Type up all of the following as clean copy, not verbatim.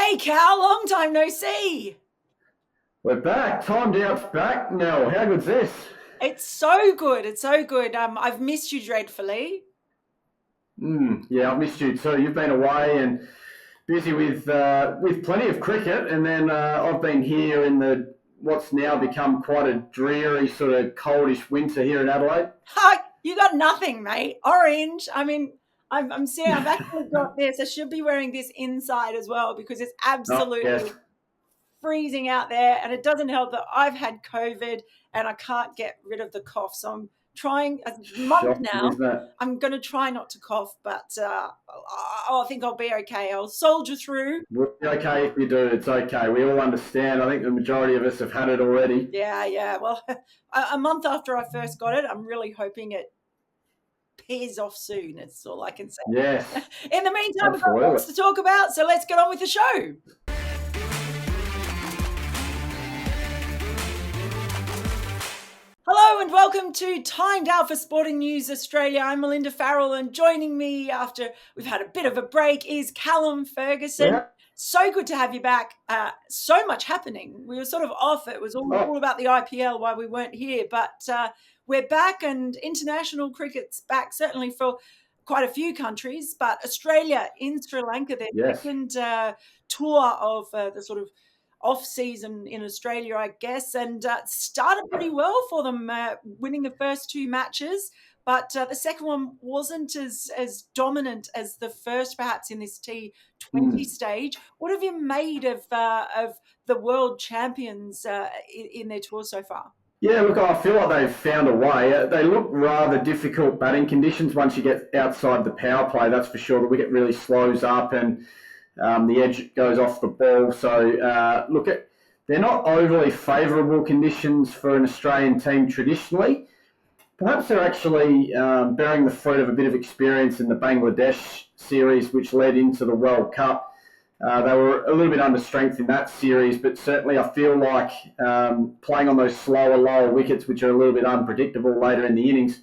Hey, Cal, long time no see. We're back. Timed out's back. Now, how good's this? It's so good. It's so good. I've missed you dreadfully. Yeah, I've missed you too. You've been away and busy with plenty of cricket, and then I've been here in the what's now become quite a dreary sort of coldish winter here in Adelaide. Ha! You got nothing, mate. Orange. I mean, I'm seeing. I've actually got this. I should be wearing this inside as well because it's Oh, yes, absolutely freezing out there, and it doesn't help that I've had COVID and I can't get rid of the cough. So I'm trying a month shocking, now. isn't it? I'm going to try not to cough, but I think I'll be okay. I'll soldier through. We'll be okay if you do. It's okay. We all understand. I think the majority of us have had it already. Yeah, yeah. Well, a month after I first got it, I'm really hoping it pays off soon. That's all I can say. Yes, In the meantime, we've got absolutely. lots to talk about, so let's get on with the show. Hello and welcome to Timed Out for Sporting News Australia. I'm Melinda Farrell, and joining me after we've had a bit of a break is Callum Ferguson. Yeah. So good to have you back. So much happening. We were sort of off. It was Oh, all about the IPL while we weren't here, but we're back, and international cricket's back, certainly for quite a few countries. But Australia in Sri Lanka, their yes. second tour of the sort of off season in Australia, I guess, and started pretty well for them, winning the first two matches. But the second one wasn't as dominant as the first, perhaps in this T20 Mm. stage. What have you made of the world champions in their tour so far? Yeah, look, I feel like they've found a way. They look rather difficult batting conditions once you get outside the power play, that's for sure. The wicket really slows up and the edge goes off the ball. So, they're not overly favourable conditions for an Australian team traditionally. Perhaps they're actually bearing the fruit of a bit of experience in the Bangladesh series, which led into the World Cup. They were a little bit under strength in that series, but certainly I feel like playing on those slower, lower wickets, which are a little bit unpredictable later in the innings,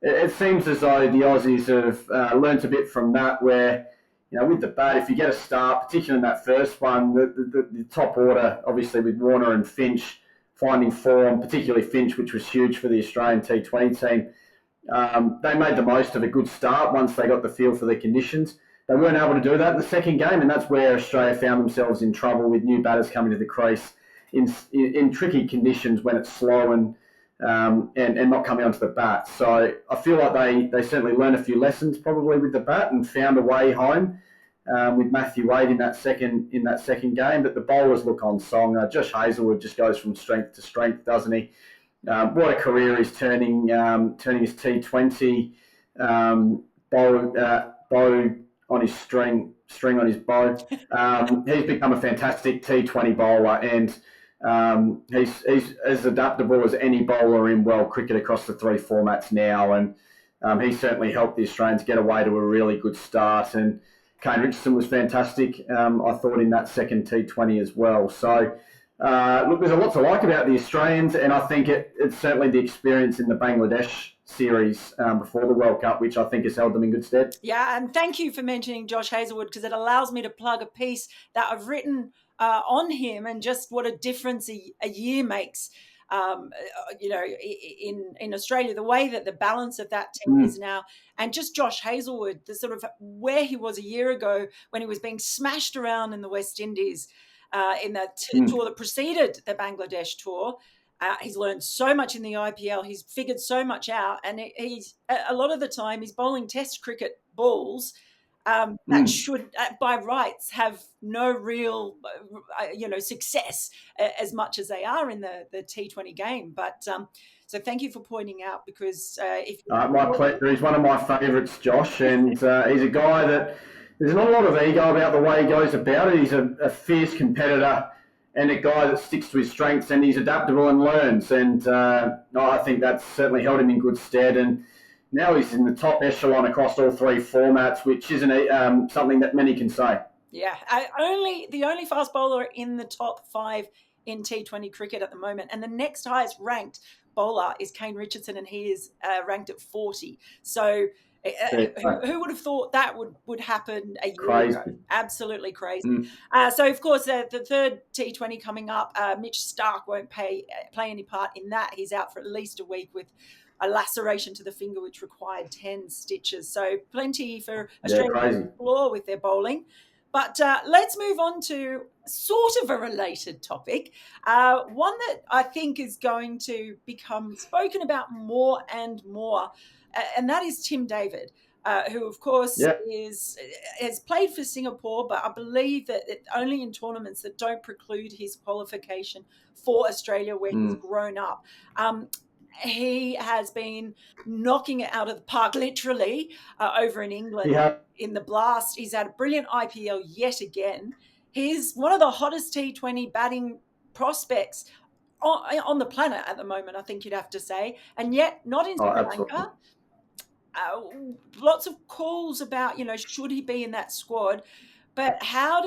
it seems as though the Aussies have learnt a bit from that, where, with the bat, if you get a start, particularly in that first one, the top order, obviously with Warner and Finch finding form, particularly Finch, which was huge for the Australian T20 team, they made the most of a good start once they got the feel for the conditions. They weren't able to do that in the second game, and that's where Australia found themselves in trouble with new batters coming to the crease in tricky conditions when it's slow and not coming onto the bat. So I feel like they certainly learned a few lessons probably with the bat and found a way home with Matthew Wade in that second game. But the bowlers look on song. Josh Hazlewood just goes from strength to strength, doesn't he? What a career he's turning his T20 bow on his string on his bow. He's become a fantastic T20 bowler, and he's as adaptable as any bowler in world cricket across the three formats now, and he certainly helped the Australians get away to a really good start. And Kane Richardson was fantastic, I thought, in that second T20 as well. So, look, there's a lot to like about the Australians, and I think it's certainly the experience in the Bangladesh series before the World Cup, which I think has held them in good stead. Yeah, and thank you for mentioning Josh Hazlewood, because it allows me to plug a piece that I've written on him and just what a difference a year makes. In Australia, the way that the balance of that team is now, and just Josh Hazlewood, the sort of where he was a year ago when he was being smashed around in the West Indies in that tour that preceded the Bangladesh tour. He's learned so much in the IPL. He's figured so much out, and he's a lot of the time he's bowling Test cricket balls that should, by rights, have no real, success as much as they are in the T20 game. But so thank you for pointing out, because if My pleasure. He's one of my favourites, Josh, and he's a guy that there's not a lot of ego about the way he goes about it. He's a fierce competitor and a guy that sticks to his strengths, and he's adaptable and learns. And I think that's certainly held him in good stead. And now he's in the top echelon across all three formats, which isn't something that many can say. Yeah, the only fast bowler in the top five in T20 cricket at the moment, and the next highest ranked bowler is Kane Richardson, and he is ranked at 40. So Who would have thought that would happen a year Crazy. ago? Absolutely crazy. So, of course, the third T20 coming up, Mitch Starc won't play any part in that. He's out for at least a week with a laceration to the finger, which required 10 stitches. So plenty for Australia to explore with their bowling. But let's move on to sort of a related topic, one that I think is going to become spoken about more and more, and that is Tim David, who, of course, has played for Singapore, but I believe that only in tournaments that don't preclude his qualification for Australia, where he's grown up. He has been knocking it out of the park, literally, over in England in the Blast. He's had a brilliant IPL yet again. He's one of the hottest T20 batting prospects on the planet at the moment, I think you'd have to say, and yet not in Sri Lanka. Lots of calls about, should he be in that squad? But how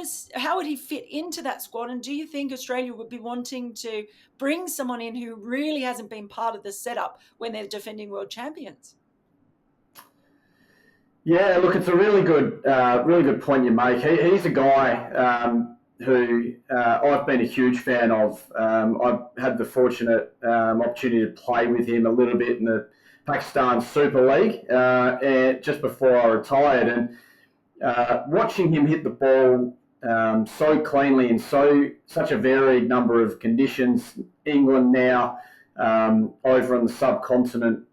would he fit into that squad? And do you think Australia would be wanting to bring someone in who really hasn't been part of the setup when they're defending world champions? Yeah, look, it's a really good point you make. He's a guy who I've been a huge fan of. I've had the fortunate opportunity to play with him a little bit in the Pakistan Super League and just before I retired, and watching him hit the ball so cleanly in such a varied number of conditions. England now, over on the subcontinent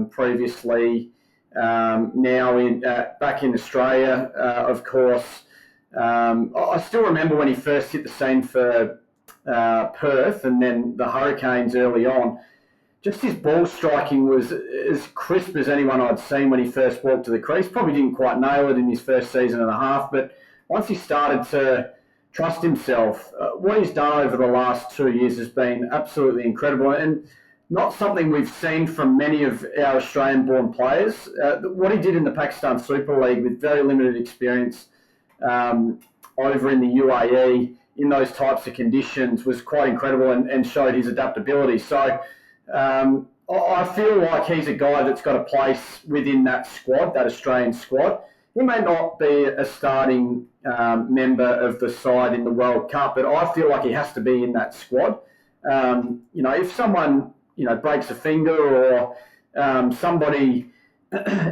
previously, now back in Australia, of course. I still remember when he first hit the scene for Perth and then the Hurricanes early on. Just his ball striking was as crisp as anyone I'd seen when he first walked to the crease. Probably didn't quite nail it in his first season and a half, but once he started to trust himself, what he's done over the last 2 years has been absolutely incredible, and not something we've seen from many of our Australian-born players. What he did in the Pakistan Super League with very limited experience over in the UAE in those types of conditions was quite incredible and showed his adaptability. So I feel like he's a guy that's got a place within that squad, that Australian squad. He may not be a starting member of the side in the World Cup, but I feel like he has to be in that squad. If someone breaks a finger or somebody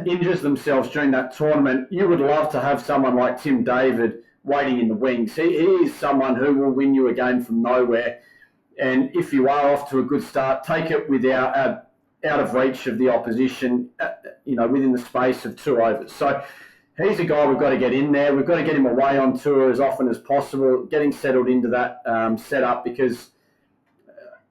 injures themselves during that tournament, you would love to have someone like Tim David waiting in the wings. He is someone who will win you a game from nowhere. And if you are off to a good start, take it without out of reach of the opposition, within the space of 2 overs. So he's a guy we've got to get in there. We've got to get him away on tour as often as possible, getting settled into that setup because,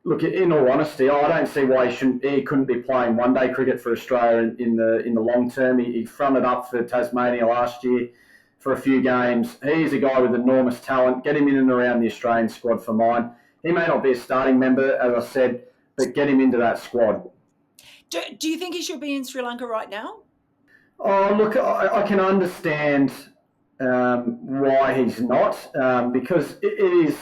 look, in all honesty, I don't see why he couldn't be playing one-day cricket for Australia in the long term. He fronted up for Tasmania last year for a few games. He's a guy with enormous talent. Get him in and around the Australian squad for mine. He may not be a starting member, as I said, but get him into that squad. Do you think he should be in Sri Lanka right now? Oh, look, I can understand why he's not, because it is,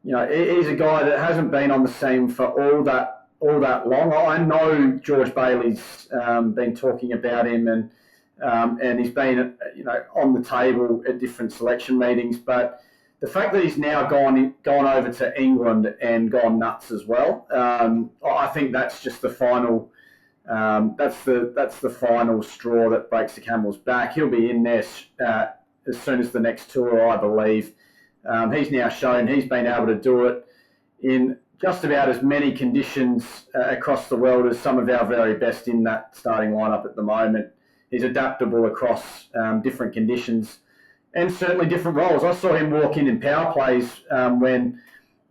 he's a guy that hasn't been on the scene for all that long. I know George Bailey's been talking about him, and he's been, on the table at different selection meetings, but the fact that he's now gone over to England and gone nuts as well, I think that's just the final. That's the final straw that breaks the camel's back. He'll be in there as soon as the next tour, I believe. He's now shown he's been able to do it in just about as many conditions across the world as some of our very best in that starting lineup at the moment. He's adaptable across different conditions. And certainly different roles. I saw him walk in power plays when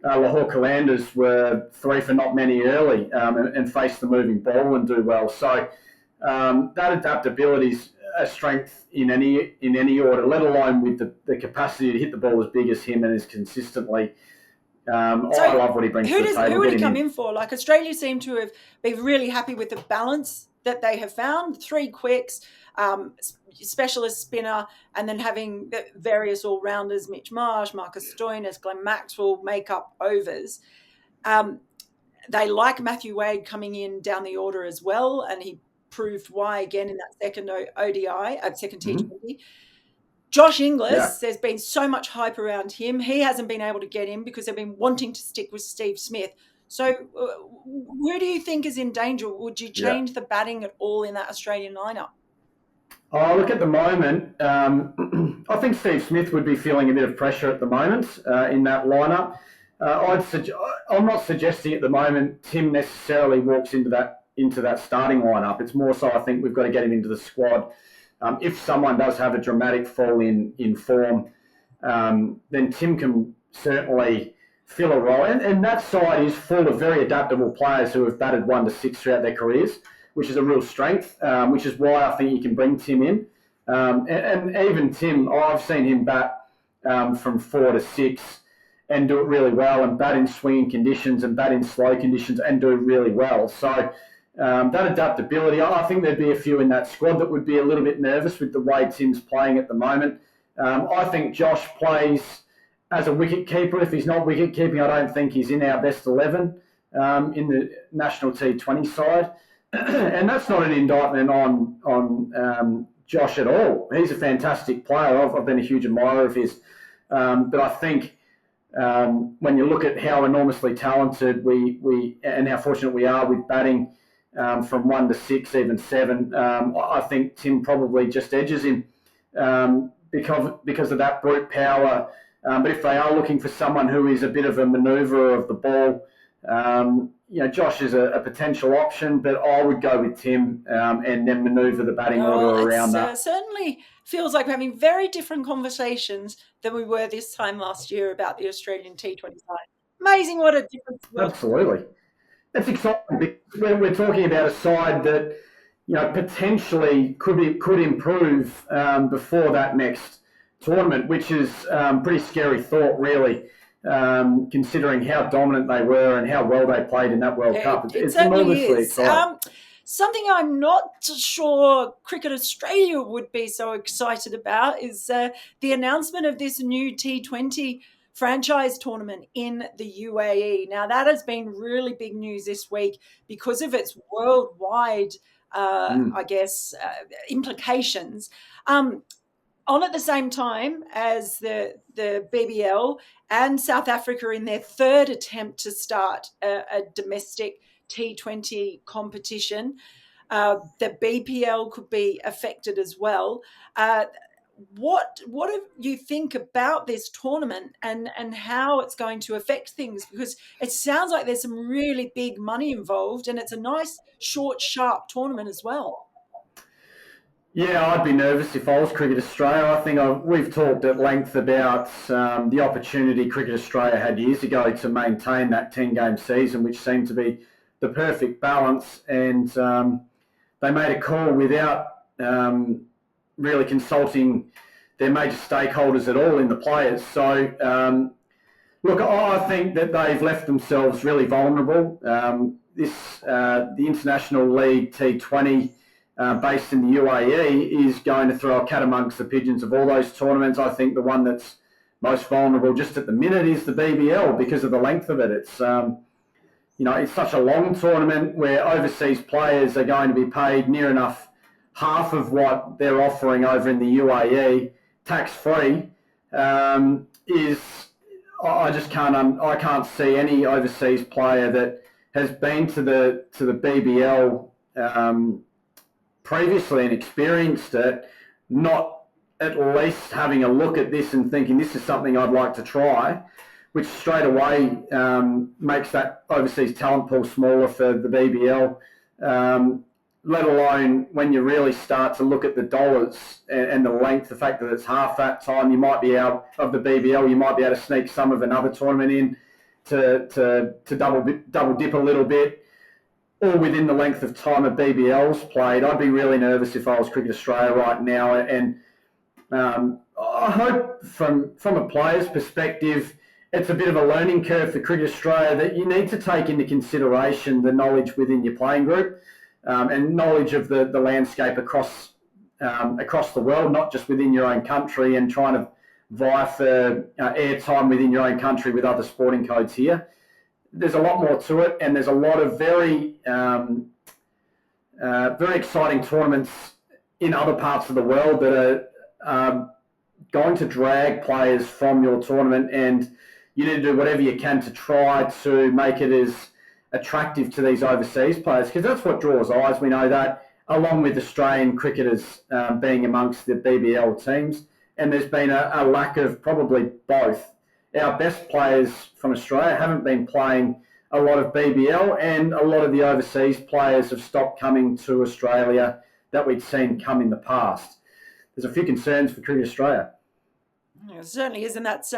Lahore Qalandars were 3 for not many early and face the moving ball and do well. So that adaptability is a strength in any order, let alone with the capacity to hit the ball as big as him and as consistently. I love what he brings to the table. Who would he come in for? Like, Australia seem to have been really happy with the balance that they have found. 3 quicks, specialist spinner, and then having the various all-rounders, Mitch Marsh, Marcus Stoinis, Glenn Maxwell, make up overs. They like Matthew Wade coming in down the order as well, and he proved why again in that second ODI, second T20. Josh Inglis, there's been so much hype around him. He hasn't been able to get in because they've been wanting to stick with Steve Smith. So who do you think is in danger? Would you change the batting at all in that Australian lineup? Oh, look, at the moment, I think Steve Smith would be feeling a bit of pressure at the moment in that lineup. I'm not suggesting at the moment Tim necessarily walks into that starting lineup. It's more so I think we've got to get him into the squad. If someone does have a dramatic fall in form, then Tim can certainly fill a role. And that side is full of very adaptable players who have batted 1 to 6 throughout their careers, which is a real strength, which is why I think you can bring Tim in. And even Tim, I've seen him bat from 4 to 6 and do it really well, and bat in swinging conditions and bat in slow conditions and do it really well. So that adaptability, I think there'd be a few in that squad that would be a little bit nervous with the way Tim's playing at the moment. I think Josh plays as a wicket keeper. If he's not wicket keeping, I don't think he's in our best 11 in the national T20 side. And that's not an indictment on Josh at all. He's a fantastic player. I've been a huge admirer of his. But I think when you look at how enormously talented we and how fortunate we are with batting from 1 to 6, even 7, I think Tim probably just edges him because of that brute power. But if they are looking for someone who is a bit of a manoeuvrer of the ball, Josh is a potential option, but I would go with Tim and then manoeuvre the batting order around that. Certainly feels like we're having very different conversations than we were this time last year about the Australian T20 side. Amazing what a difference. Absolutely. That's exciting because we're talking about a side that potentially could improve before that next tournament, which is pretty scary thought, really. Considering how dominant they were and how well they played in that World Cup. It's enormously exciting. Something I'm not sure Cricket Australia would be so excited about is the announcement of this new T20 franchise tournament in the UAE. Now, that has been really big news this week because of its worldwide, implications. On at the same time as the BBL and South Africa in their third attempt to start a domestic T20 competition. The BPL could be affected as well. What do you think about this tournament and how it's going to affect things? Because it sounds like there's some really big money involved and it's a nice, short, sharp tournament as well. Yeah, I'd be nervous if I was Cricket Australia. I think we've talked at length about the opportunity Cricket Australia had years ago to maintain that 10-game season, which seemed to be the perfect balance. And they made a call without really consulting their major stakeholders at all in the players. So, look, I think that they've left themselves really vulnerable. The International League T20 based in the UAE is going to throw a cat amongst the pigeons of all those tournaments. I think the one that's most vulnerable just at the minute is the BBL because of the length of it. It's it's such a long tournament where overseas players are going to be paid near enough half of what they're offering over in the UAE, tax-free. I can't see any overseas player that has been to the BBL previously and experienced it, not at least having a look at this and thinking this is something I'd like to try, which straight away makes that overseas talent pool smaller for the BBL, let alone when you really start to look at the dollars and the length, the fact that it's half that time, you might be out of the BBL, you might be able to sneak some of another tournament in to double dip a little bit, or within the length of time a BBL's played. I'd be really nervous if I was Cricket Australia right now. And I hope from a player's perspective, it's a bit of a learning curve for Cricket Australia that you need to take into consideration the knowledge within your playing group and knowledge of the landscape across the world, not just within your own country, and trying to vie for airtime within your own country with other sporting codes here. There's a lot more to it, and there's a lot of very very exciting tournaments in other parts of the world that are going to drag players from your tournament, and you need to do whatever you can to try to make it as attractive to these overseas players, because that's what draws eyes. We know that, along with Australian cricketers being amongst the BBL teams, and there's been a lack of probably both. Our best players from Australia haven't been playing a lot of BBL, and a lot of the overseas players have stopped coming to Australia that we'd seen come in the past. There's a few concerns for Cricket Australia. Yeah, certainly is, and that's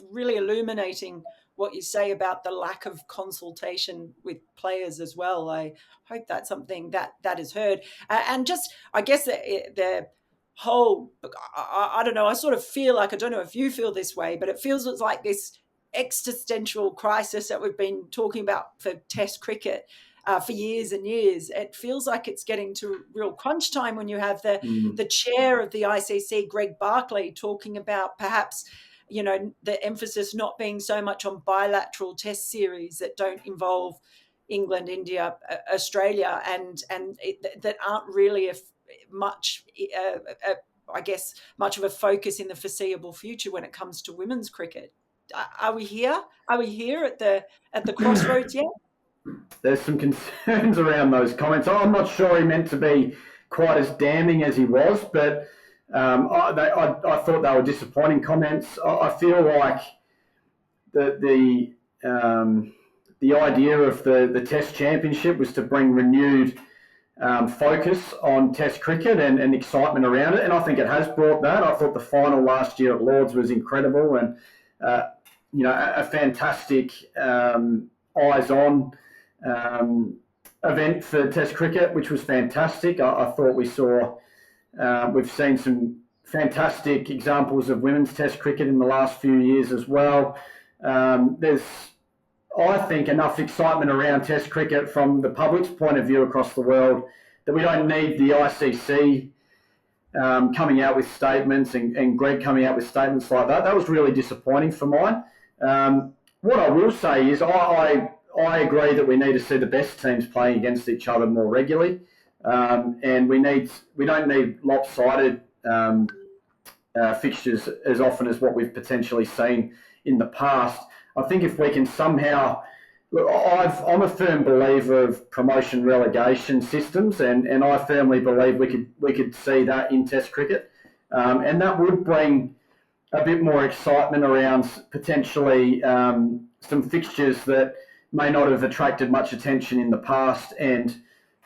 really illuminating what you say about the lack of consultation with players as well. I hope that's something that is heard, and just I guess the whole I don't know. I sort of feel like, I don't know if you feel this way, but it feels like this existential crisis that we've been talking about for Test cricket for years and years. It feels like it's getting to real crunch time when you have the chair of the ICC, Greg Barclay, talking about perhaps, the emphasis not being so much on bilateral Test series that don't involve England, India, Australia, and that aren't really much. I guess much of a focus in the foreseeable future when it comes to women's cricket. Are we here? Are we here at the crossroads yet? There's some concerns around those comments. I'm not sure he meant to be quite as damning as he was, but I thought they were disappointing comments. I feel like the idea of the Test Championship was to bring renewed focus on Test cricket and excitement around it, and I think it has brought that. I thought the final last year at Lords was incredible, and a fantastic eyes-on event for Test cricket, which was fantastic. I thought we've seen some fantastic examples of women's Test cricket in the last few years as well. There's, I think, enough excitement around Test cricket from the public's point of view across the world that we don't need the ICC coming out with statements and Greg coming out with statements like that. That was really disappointing for mine. What I will say is I agree that we need to see the best teams playing against each other more regularly, and we don't need lopsided fixtures as often as what we've potentially seen in the past. I think if we can somehow, I'm a firm believer of promotion relegation systems, and I firmly believe we could see that in Test cricket, and that would bring a bit more excitement around potentially some fixtures that may not have attracted much attention in the past. And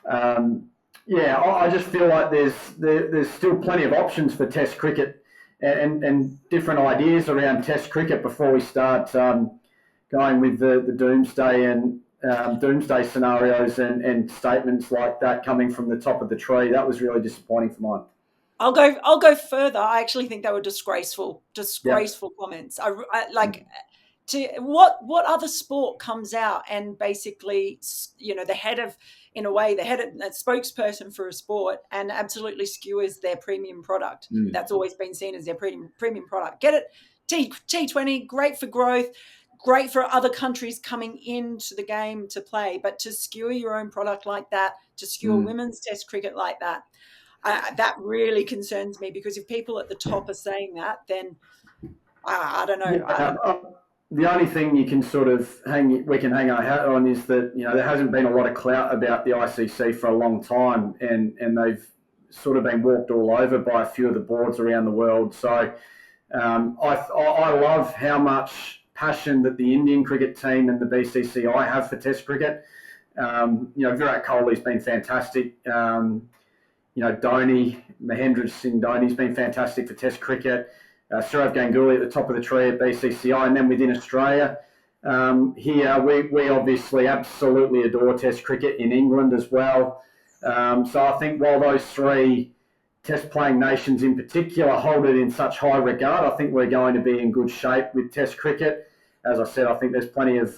I just feel like there's still plenty of options for Test cricket and different ideas around Test cricket before we start going with the doomsday and doomsday scenarios and statements like that coming from the top of the tree. That was really disappointing for mine. I'll go further. I actually think they were disgraceful comments. I like to what other sport comes out and basically, the head of that spokesperson for a sport and absolutely skewers their premium product. That's always been seen as their premium product. Get it? T20, great for growth, great for other countries coming into the game to play, but to skewer your own product like that, to skewer women's Test cricket like that, that really concerns me, because if people at the top are saying that, then I don't know. The only thing you can we can hang our hat on is that there hasn't been a lot of clout about the ICC for a long time, and they've sort of been walked all over by a few of the boards around the world. So I love how much passion that the Indian cricket team and the BCCI have for Test cricket. Virat Kohli's been fantastic. Dhoni, Mahendra Singh Dhoni's been fantastic for Test cricket. Sourav Ganguly at the top of the tree at BCCI, and then within Australia, here we obviously absolutely adore Test cricket in England as well. So I think while those three Test playing nations in particular hold it in such high regard, I think we're going to be in good shape with Test cricket. As I said, I think there's plenty of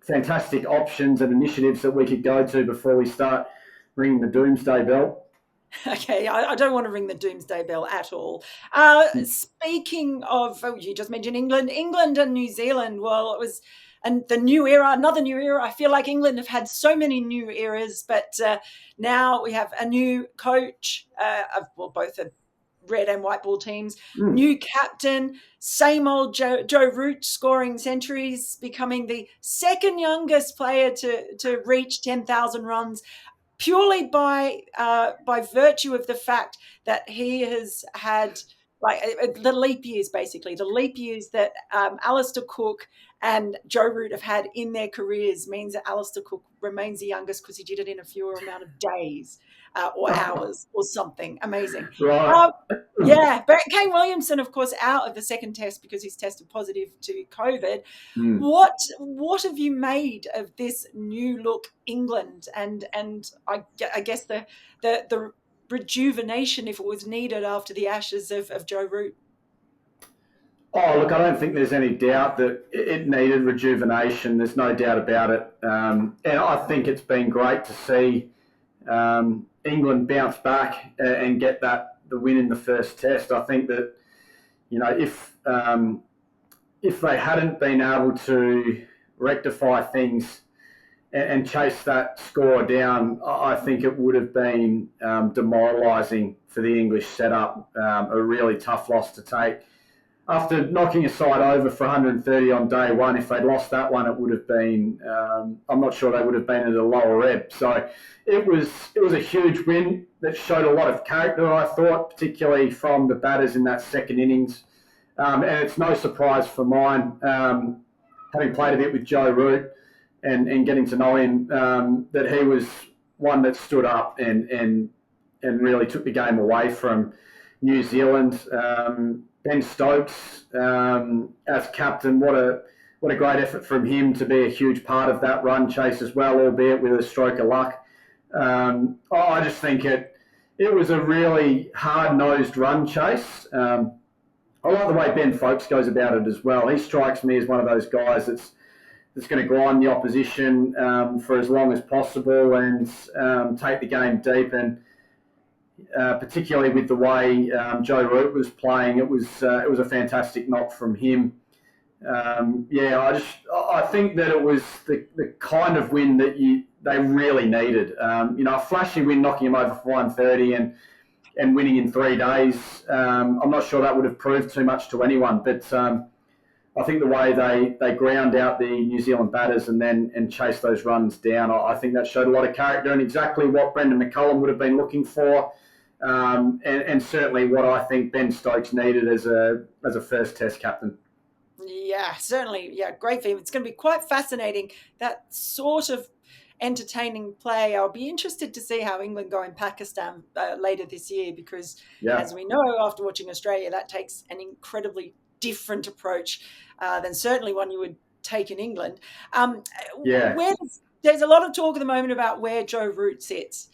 fantastic options and initiatives that we could go to before we start ringing the doomsday bell. Okay, I don't want to ring the doomsday bell at all. Speaking of, you just mentioned England and New Zealand. Well, it was and the new era, another new era. I feel like England have had so many new eras, but now we have a new coach, both are red and white ball teams, new captain, same old Joe Root scoring centuries, becoming the second youngest player to reach 10,000 runs, purely by virtue of the fact that he has had the leap years, basically the leap years that Alistair Cook and Joe Root have had in their careers means that Alistair Cook remains the youngest because he did it in a fewer amount of days or hours or something. Amazing. Right. Yeah, but Kane Williamson, of course, out of the second test because he's tested positive to COVID. What have you made of this new look England and I guess the rejuvenation, if it was needed, after the ashes of Joe Root? Oh, look, I don't think there's any doubt that it needed rejuvenation. There's no doubt about it. And I think it's been great to see England bounce back and get the win in the first test. I think that, if they hadn't been able to rectify things and chase that score down, I think it would have been demoralising for the English setup, a really tough loss to take. After knocking a side over for 130 on day one, if they'd lost that one, it would have been, I'm not sure they would have been at a lower ebb. So it was a huge win that showed a lot of character, I thought, particularly from the batters in that second innings. And it's no surprise for mine, having played a bit with Joe Root and getting to know him, that he was one that stood up and really took the game away from New Zealand. Ben Stokes as captain, what a great effort from him to be a huge part of that run chase as well, albeit with a stroke of luck. I just think it was a really hard-nosed run chase. I like the way Ben Stokes goes about it as well. He strikes me as one of those guys that's going to grind the opposition for as long as possible and take the game deep. And particularly with the way Joe Root was playing, it was a fantastic knock from him. I think that it was the kind of win that they really needed. A flashy win, knocking him over for 130 and winning in 3 days. I'm not sure that would have proved too much to anyone, but I think the way they ground out the New Zealand batters and chased those runs down, I think that showed a lot of character and exactly what Brendan McCullum would have been looking for. And certainly what I think Ben Stokes needed as a first test captain. Yeah, certainly. Yeah, great for him. It's going to be quite fascinating, that sort of entertaining play. I'll be interested to see how England go in Pakistan later this year because, as we know, after watching Australia, that takes an incredibly different approach than certainly one you would take in England. There's a lot of talk at the moment about where Joe Root sits.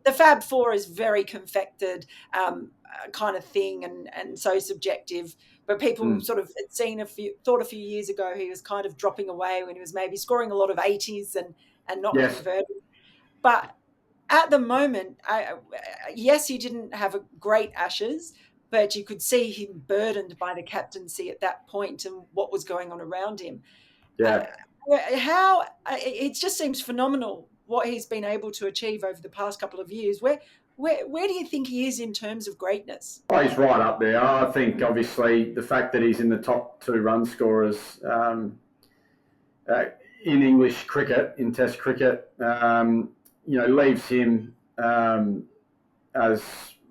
The Fab Four is very confected kind of thing and so subjective. But people sort of had thought a few years ago he was kind of dropping away when he was maybe scoring a lot of 80s and not converting. But at the moment, yes, he didn't have a great Ashes, but you could see him burdened by the captaincy at that point and what was going on around him. It just seems phenomenal what he's been able to achieve over the past couple of years. Where do you think he is in terms of greatness? Oh, he's right up there. I think, obviously, the fact that he's in the top 2 run scorers in English cricket, in Test cricket, leaves him as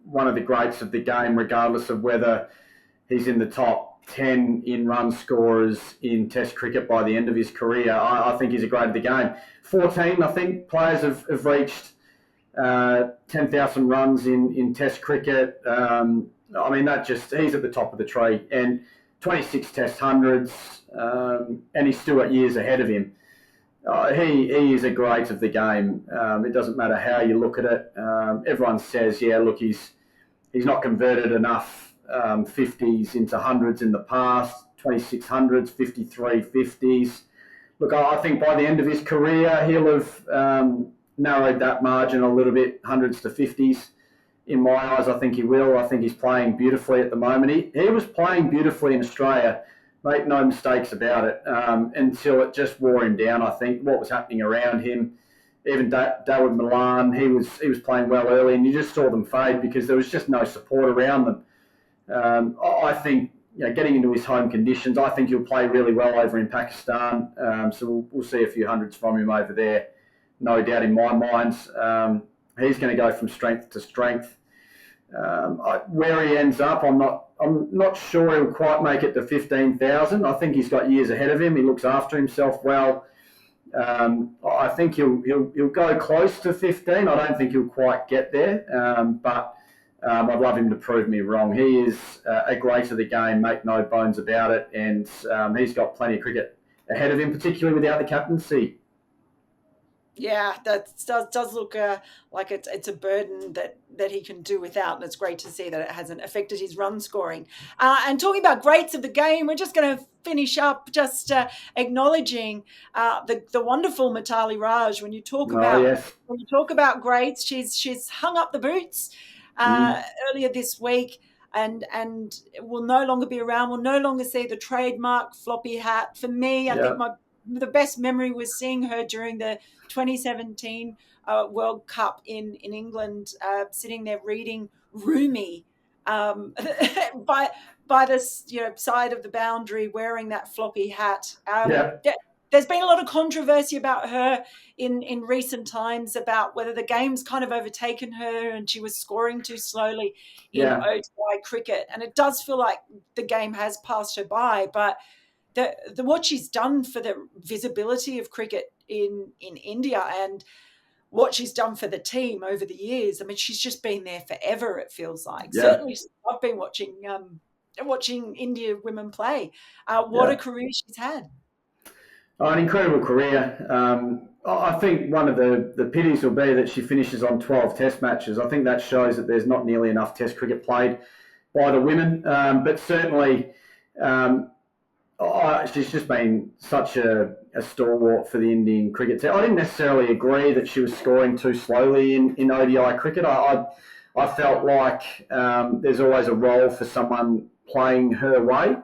one of the greats of the game, regardless of whether he's in the top 10 in run scorers in Test cricket by the end of his career. I think he's a great of the game. 14, I think, players have reached 10,000 runs in Test cricket. He's at the top of the tree. And 26 Test hundreds, and he's still got years ahead of him. He is a great of the game. It doesn't matter how you look at it. Everyone says, he's not converted enough 50s into hundreds in the past, 26 hundreds, 53 50s. Look, I think by the end of his career, he'll have narrowed that margin a little bit, hundreds to 50s. In my eyes, I think he will. I think he's playing beautifully at the moment. He was playing beautifully in Australia make no mistakes about it, until it just wore him down. I think what was happening around him, even Dawood Milan, he was playing well early, and you just saw them fade because there was just no support around them. I think, getting into his home conditions, I think he'll play really well over in Pakistan. So we'll see a few hundreds from him over there, no doubt in my mind. He's going to go from strength to strength. Where he ends up, I'm not sure he'll quite make it to 15,000. I think he's got years ahead of him. He looks after himself well. I think he'll go close to 15. I don't think he'll quite get there, but I'd love him to prove me wrong. He is a great of the game, make no bones about it, and he's got plenty of cricket ahead of him, particularly without the captaincy. Yeah, that does look like it's a burden that he can do without, and it's great to see that it hasn't affected his run scoring. And talking about greats of the game, we're just going to finish up just acknowledging the wonderful Mithali Raj. When you talk about greats, she's hung up the boots earlier this week. And will no longer be around. Will no longer see the trademark floppy hat. For me, I think the best memory was seeing her during the 2017 World Cup in England, sitting there reading Rumi by the side of the boundary, wearing that floppy hat. There's been a lot of controversy about her in recent times about whether the game's kind of overtaken her and she was scoring too slowly in ODI cricket. And it does feel like the game has passed her by, but what she's done for the visibility of cricket in India and what she's done for the team over the years, I mean, she's just been there forever, it feels like. Certainly, I've been watching India women play. What a career she's had. An incredible career. I think one of the pities will be that she finishes on 12 test matches. I think that shows that there's not nearly enough test cricket played by the women, but certainly she's just been such a stalwart for the Indian cricket team. I didn't necessarily agree that she was scoring too slowly in ODI cricket. I felt like there's always a role for someone playing her way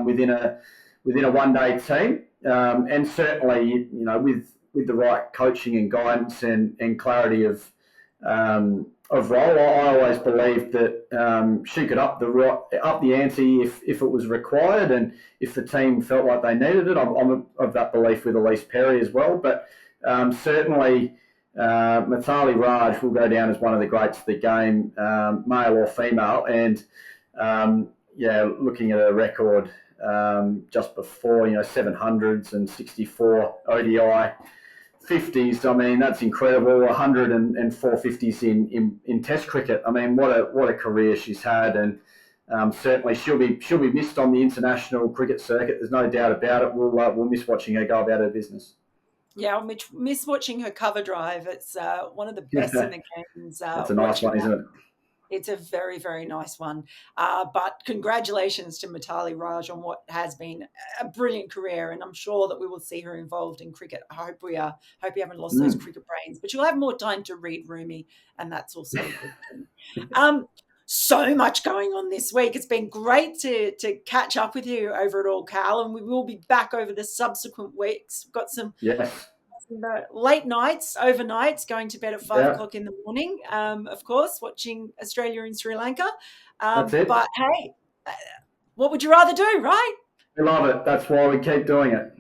within a one-day team, and certainly with the right coaching and guidance and clarity of role, I always believed that she could up the ante if it was required, and if the team felt like they needed it. I'm of that belief with Elise Perry as well, but certainly Mithali Raj will go down as one of the greats of the game, male or female, and looking at her record just before 700s and 64 ODI 50s. I mean, that's incredible. 100 and 450s in Test cricket. I mean, what a career she's had, and certainly she'll be missed on the international cricket circuit. There's no doubt about it. We'll miss watching her go about her business. Yeah, I'll miss watching her cover drive. It's one of the best in the games. That's a nice one, isn't it? It's a very, very nice one. But congratulations to Mithali Raj on what has been a brilliant career, and I'm sure that we will see her involved in cricket. I hope we are. Hope you haven't lost those cricket brains, but you'll have more time to read Rumi, and that's also a good thing. So much going on this week. It's been great to catch up with you over it all, Cal, and we will be back over the subsequent weeks. We've got some late nights, overnights, going to bed at 5 o'clock in the morning, of course, watching Australia and Sri Lanka. That's it. But hey, what would you rather do, right? We love it. That's why we keep doing it.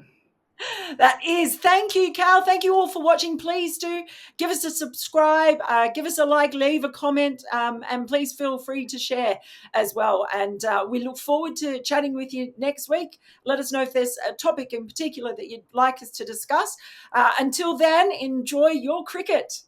That is. Thank you, Cal. Thank you all for watching. Please do give us a subscribe, give us a like, leave a comment, and please feel free to share as well. And we look forward to chatting with you next week. Let us know if there's a topic in particular that you'd like us to discuss. Until then, enjoy your cricket.